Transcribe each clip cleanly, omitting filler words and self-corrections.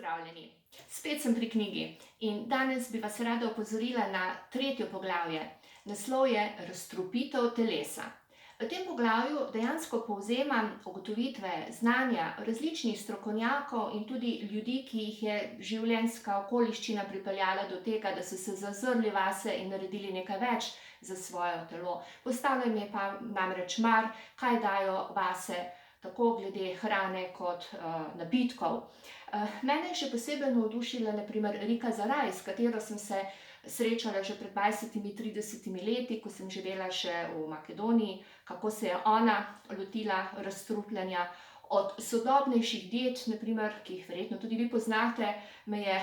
pozdravljeni. Spet sem pri knjigi in danes bi vas rada opozorila na tretje poglavje. Naslov je Razstrupitev telesa. V tem poglavju dejansko povzemam ugotovitve znanja različnih strokovnjakov in tudi ljudi, ki jih je življenjska okoliščina pripeljala do tega, da so se zazrli vase in naredili nekaj več za svoje telo. Postavljam je pa namreč mar, kaj dajo vase, tako glede hrane kot napitkov. Mene je še posebej navdušila na primer Rika Zaraj, s katero sem se srečala že pred 20–30 leti, ko sem živela še v Makedoniji, kako se je ona lotila razstrupljanja. Od sodobnejših diet, na primer, ki jih verjetno tudi vi poznate, me je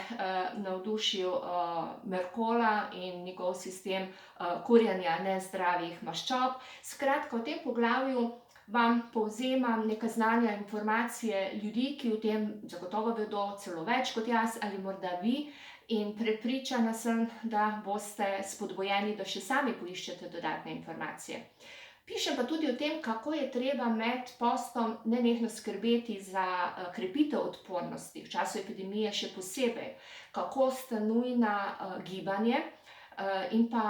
navdušil Mercola in njegov sistem kurjenja nezdravih maščob. Skratka, v tem poglavju vam povzemam neka znanja, informacije ljudi, ki o tem zagotovo vedo celo več kot jaz ali morda vi, in prepričana sem, da boste spodbujeni, da še sami poiščete dodatne informacije. Pišem pa tudi o tem, kako je treba med postom nenehno skrbeti za krepitev odpornosti, v času epidemije še posebej, kako sta nujna gibanje in pa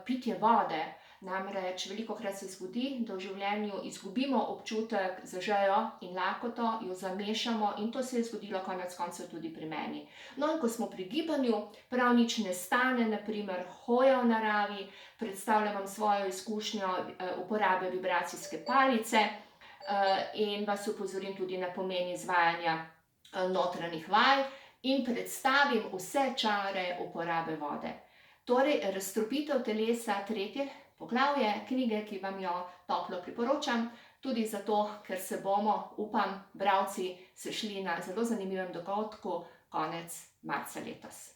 pitje vode. Namreč velikokrat se zgodi, da v življenju izgubimo občutek za žejo in lakoto, jo zamešamo, in to se je zgodilo konec koncev tudi pri meni. No, in ko smo pri gibanju, prav nič ne stane, na primer hoja v naravi, predstavljam vam svojo izkušnjo uporabe vibracijske palice in vas opozorim tudi na pomen izvajanja notranjih vaj in predstavim vse čare uporabe vode. Torej, Razstrupitev telesa, tretje poglavje knjige, ki vam jo toplo priporočam, tudi zato, ker se bomo, upam, bralci sešli na zelo zanimivem dogodku konec marca letos.